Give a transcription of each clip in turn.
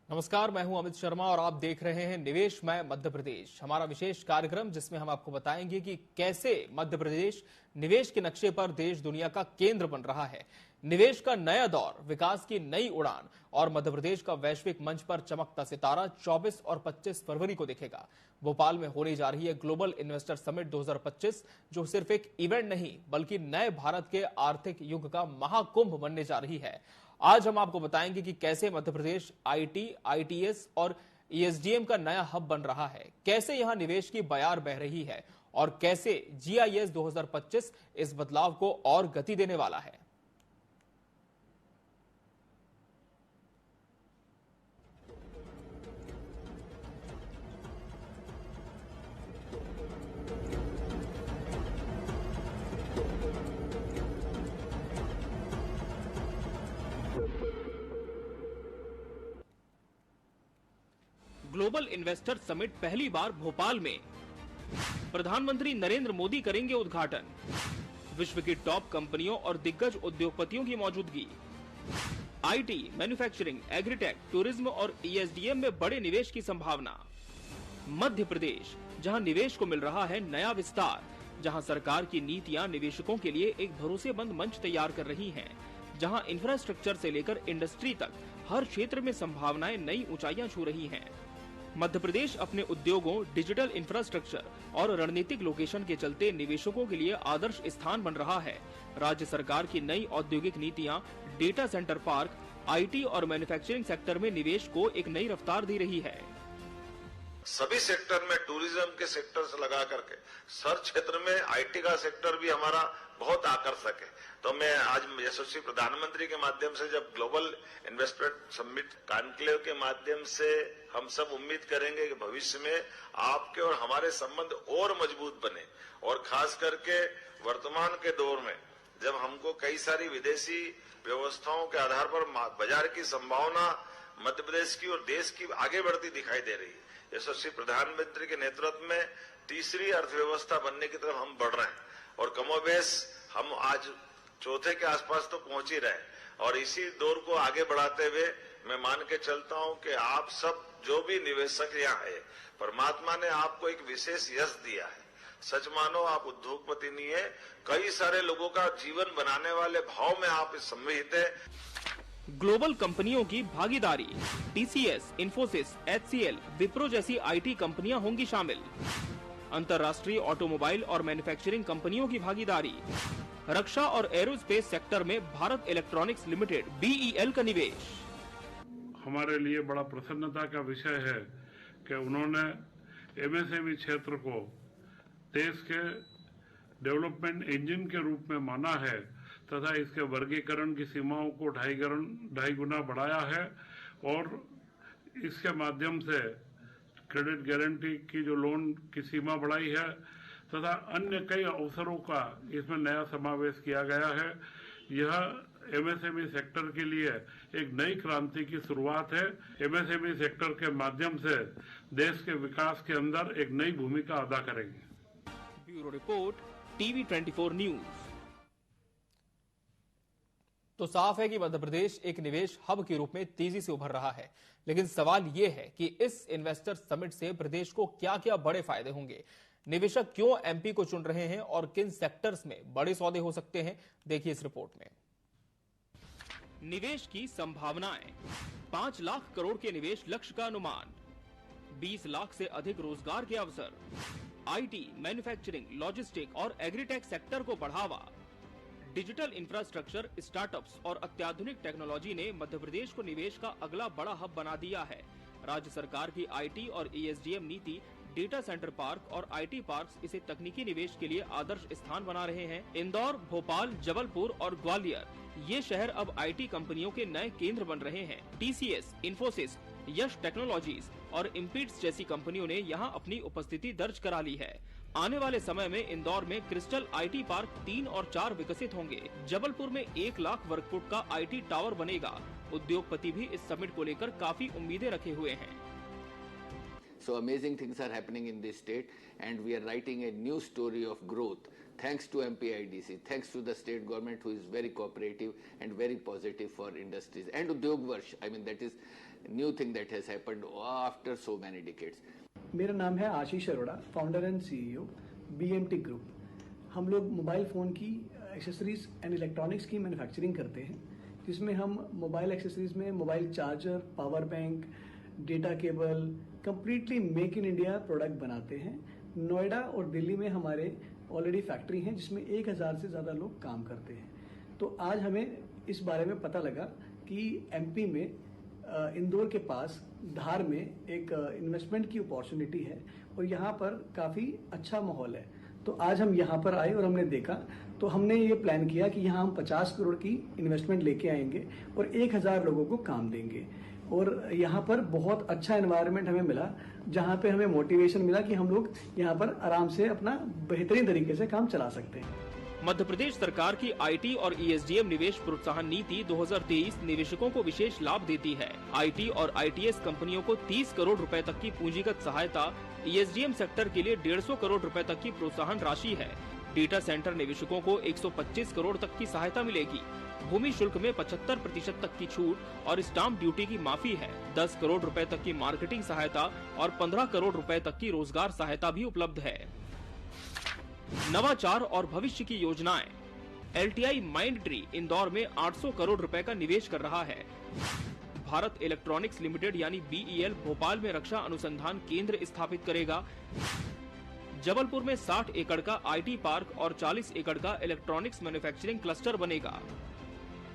नमस्कार, मैं हूं अमित शर्मा और आप देख रहे हैं निवेश में मध्य प्रदेश, हमारा विशेष कार्यक्रम जिसमें हम आपको बताएंगे कि कैसे मध्य प्रदेश निवेश के नक्शे पर देश दुनिया का केंद्र बन रहा है। निवेश का नया दौर, विकास की नई उड़ान और मध्य प्रदेश का वैश्विक मंच पर चमकता सितारा 24 और 25 फरवरी को दिखेगा। भोपाल में होने जा रही है ग्लोबल इन्वेस्टर समिट 2025, जो सिर्फ एक इवेंट नहीं बल्कि नए भारत के आर्थिक युग का महाकुंभ बनने जा रही है। आज हम आपको बताएंगे कि कैसे मध्य प्रदेश आईटी, आईटीएस और ईएसडीएम का नया हब बन रहा है, कैसे यहां निवेश की बयार बह रही है और कैसे जीआईएस 2025 इस बदलाव को और गति देने वाला है। ग्लोबल इन्वेस्टर समिट पहली बार भोपाल में, प्रधानमंत्री नरेंद्र मोदी करेंगे उद्घाटन। विश्व की टॉप कंपनियों और दिग्गज उद्योगपतियों की मौजूदगी। आईटी, मैन्युफैक्चरिंग, एग्रीटेक, टूरिज्म और ईएसडीएम में बड़े निवेश की संभावना। मध्य प्रदेश, जहां निवेश को मिल रहा है नया विस्तार, जहां सरकार की नीतियां निवेशकों के लिए एक भरोसेमंद मंच तैयार कर रही हैं, जहां इंफ्रास्ट्रक्चर से लेकर इंडस्ट्री तक हर क्षेत्र में संभावनाएं नई ऊंचाइयां छू रही हैं। मध्य प्रदेश अपने उद्योगों, डिजिटल इंफ्रास्ट्रक्चर और रणनीतिक लोकेशन के चलते निवेशकों के लिए आदर्श स्थान बन रहा है। राज्य सरकार की नई औद्योगिक नीतियां डेटा सेंटर पार्क, आईटी और मैन्युफैक्चरिंग सेक्टर में निवेश को एक नई रफ्तार दे रही है। सभी सेक्टर में, टूरिज्म के सेक्टर से लगा करके हर क्षेत्र में आईटी का सेक्टर भी हमारा बहुत आकर्षक है। तो मैं आज यशस्वी प्रधानमंत्री के माध्यम से, जब ग्लोबल इन्वेस्टमेंट समिट कॉन्क्लेव के माध्यम से हम सब उम्मीद करेंगे कि भविष्य में आपके और हमारे संबंध और मजबूत बने, और खास करके वर्तमान के दौर में जब हमको कई सारी विदेशी व्यवस्थाओं के आधार पर बाजार की संभावना मध्य प्रदेश की और देश की आगे बढ़ती दिखाई दे रही है। यशस्वी प्रधानमंत्री के नेतृत्व में तीसरी अर्थव्यवस्था बनने की तरफ हम बढ़ रहे हैं, और कमोबेश हम आज चौथे के आसपास तो पहुंच ही रहे, और इसी दौर को आगे बढ़ाते हुए मैं मान के चलता हूं कि आप सब जो भी निवेशक यहाँ है, परमात्मा ने आपको एक विशेष यश दिया है। सच मानो आप उद्योगपति नहीं है, कई सारे लोगों का जीवन बनाने वाले भाव में आप सम्मिलित है। ग्लोबल कंपनियों की भागीदारी, टीसीएस, इन्फोसिस, एचसीएल, विप्रो जैसी आईटी कंपनियां होंगी शामिल। अंतर्राष्ट्रीय ऑटोमोबाइल और मैन्युफैक्चरिंग कंपनियों की भागीदारी। रक्षा और एरोस्पेस सेक्टर में भारत इलेक्ट्रॉनिक्स लिमिटेड बीईएल का निवेश। हमारे लिए बड़ा प्रसन्नता का विषय है कि उन्होंने एमएसएमई क्षेत्र को देश के डेवलपमेंट इंजन के रूप में माना है तथा इसके वर्गीकरण की सीमाओं को ढाई गुना बढ़ाया है, और इसके माध्यम से क्रेडिट गारंटी की जो लोन की सीमा बढ़ाई है तथा अन्य कई अवसरों का इसमें नया समावेश किया गया है। यह एमएसएमई सेक्टर के लिए एक नई क्रांति की शुरुआत है। एमएसएमई सेक्टर के माध्यम से देश के विकास के अंदर एक नई भूमिका अदा करेंगे। Bureau report, TV 24 news. तो साफ है कि मध्य प्रदेश एक निवेश हब के रूप में तेजी से उभर रहा है, लेकिन सवाल यह है कि इस इन्वेस्टर समिट से प्रदेश को क्या क्या बड़े फायदे होंगे, निवेशक क्यों एमपी को चुन रहे हैं और किन सेक्टर्स में बड़े सौदे हो सकते हैं, देखिए इस रिपोर्ट में। निवेश की संभावनाएं, 5 लाख करोड़ के निवेश लक्ष्य का अनुमान, 20 लाख से अधिक रोजगार के अवसर, आईटी, मैन्युफैक्चरिंग, लॉजिस्टिक और एग्रीटेक सेक्टर को बढ़ावा, डिजिटल इंफ्रास्ट्रक्चर, स्टार्टअप्स और अत्याधुनिक टेक्नोलॉजी ने मध्य प्रदेश को निवेश का अगला बड़ा हब बना दिया है। राज्य सरकार की आईटी और ईएसडीएम नीति, डेटा सेंटर पार्क और आईटी पार्क्स इसे तकनीकी निवेश के लिए आदर्श स्थान बना रहे हैं। इंदौर, भोपाल, जबलपुर और ग्वालियर, ये शहर अब आईटी कंपनियों के नए केंद्र बन रहे हैं। टीसीएस, इन्फोसिस, यश टेक्नोलॉजीज और इम्पीट्स जैसी कंपनियों ने यहाँ अपनी उपस्थिति दर्ज करा ली है। आने वाले समय में इंदौर में क्रिस्टल आईटी पार्क 3 और 4 विकसित होंगे। जबलपुर में 1 लाख वर्ग फुट का आईटी टावर बनेगा। उद्योगपति भी इस समिट को लेकर काफी उम्मीदें रखे हुए हैं। So amazing things are happening in this state, and we are writing a new story of growth thanks to MPIDC, thanks to the state government who is very cooperative and very positive for industries and Udyog Varsh. I mean, that is new thing that has happened after so many decades. मेरा नाम है Ashish Arora, founder and CEO BMT group. हम लोग mobile phone की accessories and electronics की manufacturing करते हैं, जिसमें हम मोबाइल एक्सेसरीज में mobile charger, power bank, data cable, completely make in India product बनाते हैं। नोएडा और दिल्ली में हमारे ऑलरेडी फैक्ट्री हैं, जिसमें 1000 से ज़्यादा लोग काम करते हैं। तो आज हमें इस बारे में पता लगा कि MP में इंदौर के पास धार में एक इन्वेस्टमेंट की अपॉर्चुनिटी है और यहाँ पर काफ़ी अच्छा माहौल है। तो आज हम यहाँ पर आए और हमने देखा, तो हमने ये प्लान किया कि यहाँ हम 50 करोड़ की इन्वेस्टमेंट लेके आएंगे और 1000 लोगों को काम देंगे। और यहाँ पर बहुत अच्छा एनवायरनमेंट हमें मिला, जहाँ पे हमें मोटिवेशन मिला कि हम लोग यहाँ पर आराम से अपना बेहतरीन तरीके से काम चला सकते हैं। मध्य प्रदेश सरकार की IT और ESDM निवेश प्रोत्साहन नीति 2023 निवेशकों को विशेष लाभ देती है। IT और ITS कंपनियों को 30 करोड़ रुपए तक की पूंजीगत सहायता, ESDM सेक्टर के लिए 150 करोड़ रुपए तक की प्रोत्साहन राशि है। डेटा सेंटर निवेशकों को 125 करोड़ तक की सहायता मिलेगी। भूमि शुल्क में 75% तक की छूट और स्टाम्प ड्यूटी की माफी है। 10 करोड़ रुपए तक की मार्केटिंग सहायता और 15 करोड़ रुपए तक की रोजगार सहायता भी उपलब्ध है। नवाचार और भविष्य की योजनाएं। LTI माइंडट्री इंदौर में 800 करोड़ रुपए का निवेश कर रहा है। भारत इलेक्ट्रॉनिक्स लिमिटेड यानी BEL भोपाल में रक्षा अनुसंधान केंद्र स्थापित करेगा। जबलपुर में 60 एकड़ का IT पार्क और 40 एकड़ का इलेक्ट्रॉनिक्स मैन्युफैक्चरिंग क्लस्टर बनेगा।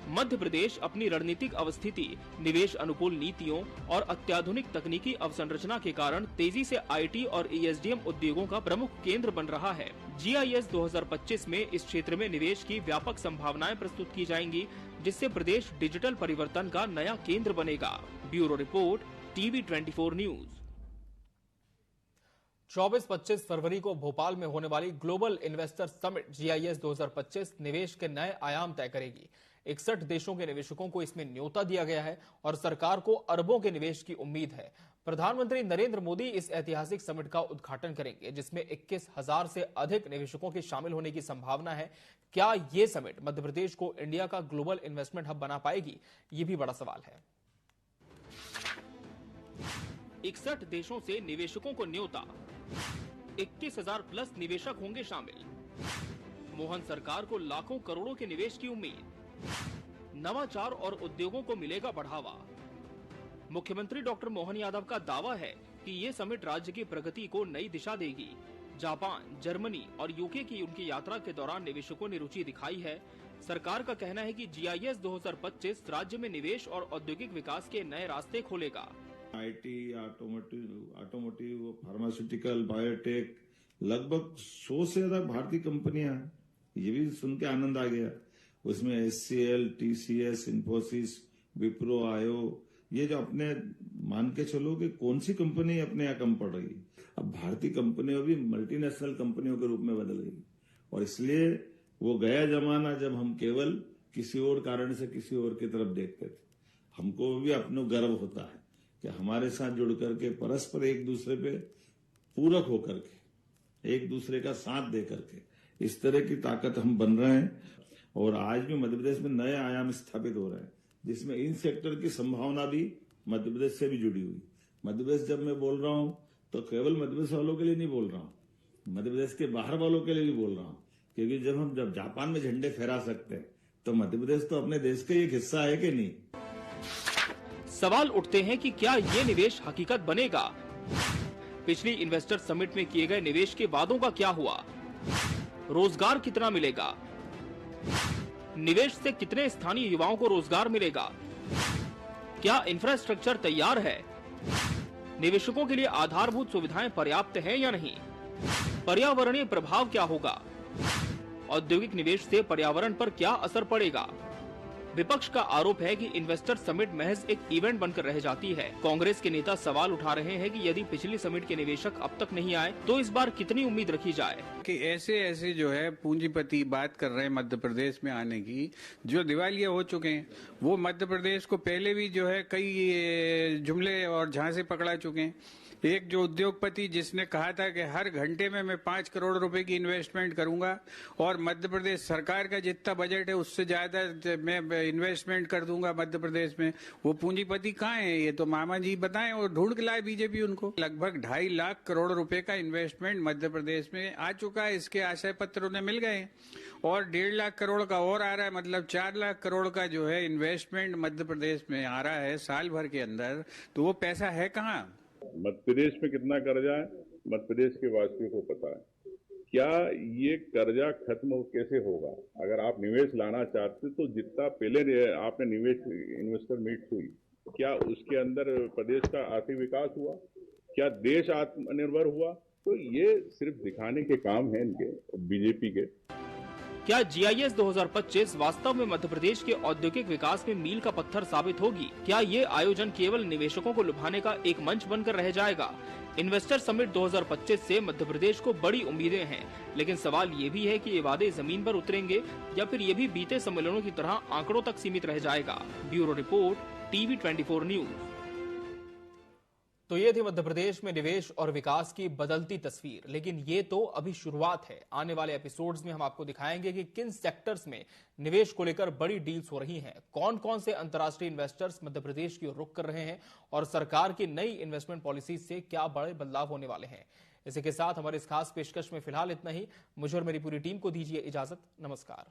मध्य प्रदेश अपनी रणनीतिक अवस्थिति, निवेश अनुकूल नीतियों और अत्याधुनिक तकनीकी अवसंरचना के कारण तेजी से IT और ESDM उद्योगों का प्रमुख केंद्र बन रहा है। GIS 2025 में इस क्षेत्र में निवेश की व्यापक संभावनाएं प्रस्तुत की जाएंगी, जिससे प्रदेश डिजिटल परिवर्तन का नया केंद्र बनेगा। Bureau report, TV24 news. 24-25 फरवरी को भोपाल में होने वाली ग्लोबल इन्वेस्टर समिट GIS 2025 निवेश के नए आयाम तय करेगी। 61 देशों के निवेशकों को इसमें न्योता दिया गया है और सरकार को अरबों के निवेश की उम्मीद है। प्रधानमंत्री नरेंद्र मोदी इस ऐतिहासिक समिट का उद्घाटन करेंगे, जिसमें 21,000 से अधिक निवेशकों के शामिल होने की संभावना है। क्या ये समिट मध्य प्रदेश को इंडिया का ग्लोबल इन्वेस्टमेंट हब बना पाएगी, ये भी बड़ा सवाल है। 61 देशों से निवेशकों को न्योता, 21,000 प्लस निवेशक होंगे शामिल। मोहन सरकार को लाखों करोड़ों के निवेश की उम्मीद। नवाचार और उद्योगों को मिलेगा बढ़ावा। मुख्यमंत्री डॉक्टर मोहन यादव का दावा है कि ये समिट राज्य की प्रगति को नई दिशा देगी। जापान, जर्मनी और UK की उनकी यात्रा के दौरान निवेशकों ने रुचि दिखाई है। सरकार का कहना है कि GIS 2025 राज्य में निवेश और औद्योगिक विकास के नए रास्ते खोलेगा। IT, ऑटोमोटिव, फार्मास्यूटिकल, बायोटेक, लगभग 100 से ज्यादा भारतीय कंपनियां, ये भी सुन के आनंद आ गया। उसमें HCL, TCS, इन्फोसिस, विप्रो, आयो, ये जो अपने मान के चलो कि कौन सी कंपनी अपने यहाँ कम पड़ रही, अब भारतीय कंपनियों भी मल्टीनेशनल कंपनियों के रूप में बदल गई। और इसलिए वो गया जमाना जब हम केवल किसी और कारण से किसी और की तरफ देखते थे। हमको भी अपना गर्व होता है कि हमारे साथ जुड़ करके परस्पर एक दूसरे पे पूरक होकर के, एक दूसरे का साथ दे करके इस तरह की ताकत हम बन रहे हैं। और आज भी मध्य प्रदेश में नए आयाम स्थापित हो रहे हैं, जिसमें इन सेक्टर की संभावना भी मध्य प्रदेश से भी जुड़ी हुई। मध्य प्रदेश जब मैं बोल रहा हूं तो केवल मध्य प्रदेश वालों के लिए नहीं बोल रहा हूं, मध्य प्रदेश के बाहर वालों के लिए भी बोल रहा हूं, क्योंकि जब जापान में झंडे फहरा सकते हैं तो मध्य प्रदेश तो अपने देश का एक हिस्सा है कि नहीं। सवाल उठते हैं कि क्या ये निवेश हकीकत बनेगा? पिछली इन्वेस्टर समिट में किए गए निवेश के वादों का क्या हुआ? रोजगार कितना मिलेगा? निवेश से कितने स्थानीय युवाओं को रोजगार मिलेगा? क्या इंफ्रास्ट्रक्चर तैयार है? निवेशकों के लिए आधारभूत सुविधाएं पर्याप्त हैं या नहीं? पर्यावरणीय प्रभाव क्या होगा? औद्योगिक निवेश से पर्यावरण पर क्या असर पड़ेगा? विपक्ष का आरोप है कि इन्वेस्टर समिट महज एक इवेंट बनकर रह जाती है। कांग्रेस के नेता सवाल उठा रहे हैं कि यदि पिछली समिट के निवेशक अब तक नहीं आए तो इस बार कितनी उम्मीद रखी जाए। कि ऐसे जो है पूंजीपति बात कर रहे हैं मध्य प्रदेश में आने की, जो दिवालिया हो चुके हैं, वो मध्य प्रदेश को पहले भी जो है कई जुमले और झांसे पकड़ा चुके हैं। एक जो उद्योगपति जिसने कहा था कि हर घंटे में मैं 5 करोड़ रुपए की इन्वेस्टमेंट करूंगा और मध्य प्रदेश सरकार का जितना बजट है उससे ज्यादा मैं इन्वेस्टमेंट कर दूंगा मध्य प्रदेश में। वो पूंजीपति कहाँ है? ये तो मामा जी बताएं और ढूंढ के लाए बीजेपी उनको। लगभग 2.5 लाख करोड़ रुपए का इन्वेस्टमेंट मध्य प्रदेश में आ चुका है, इसके आशय पत्र उन्हें मिल गए और 1.5 लाख करोड़ का और आ रहा है, मतलब 4 लाख करोड़ का जो है इन्वेस्टमेंट मध्य प्रदेश में आ रहा है साल भर के अंदर। तो वो पैसा है कहाँ? मध्य प्रदेश में कितना कर्जा है मध्य प्रदेश के वासियों को पता है। क्या ये कर्जा खत्म कैसे होगा? अगर आप निवेश लाना चाहते तो जितना पहले आपने इन्वेस्टर मीट हुई, क्या उसके अंदर प्रदेश का आर्थिक विकास हुआ? क्या देश आत्मनिर्भर हुआ? तो ये सिर्फ दिखाने के काम है इनके बीजेपी के। क्या GIS 2025 वास्तव में मध्य प्रदेश के औद्योगिक विकास में मील का पत्थर साबित होगी? क्या ये आयोजन केवल निवेशकों को लुभाने का एक मंच बनकर रह जाएगा? इन्वेस्टर समिट 2025 से मध्य प्रदेश को बड़ी उम्मीदें हैं, लेकिन सवाल ये भी है कि ये वादे जमीन पर उतरेंगे या फिर ये भी बीते सम्मेलनों की तरह आंकड़ों तक सीमित रह जाएगा। Bureau report, TV 24 news. तो ये थी मध्य प्रदेश में निवेश और विकास की बदलती तस्वीर, लेकिन ये तो अभी शुरुआत है। आने वाले एपिसोड्स में हम आपको दिखाएंगे कि किन सेक्टर्स में निवेश को लेकर बड़ी डील्स हो रही हैं, कौन कौन से अंतर्राष्ट्रीय इन्वेस्टर्स मध्य प्रदेश की ओर रुख कर रहे हैं और सरकार की नई इन्वेस्टमेंट पॉलिसी से क्या बड़े बदलाव होने वाले हैं। इसी के साथ हमारे इस खास पेशकश में फिलहाल इतना ही। मुझे और मेरी पूरी टीम को दीजिए इजाजत। नमस्कार।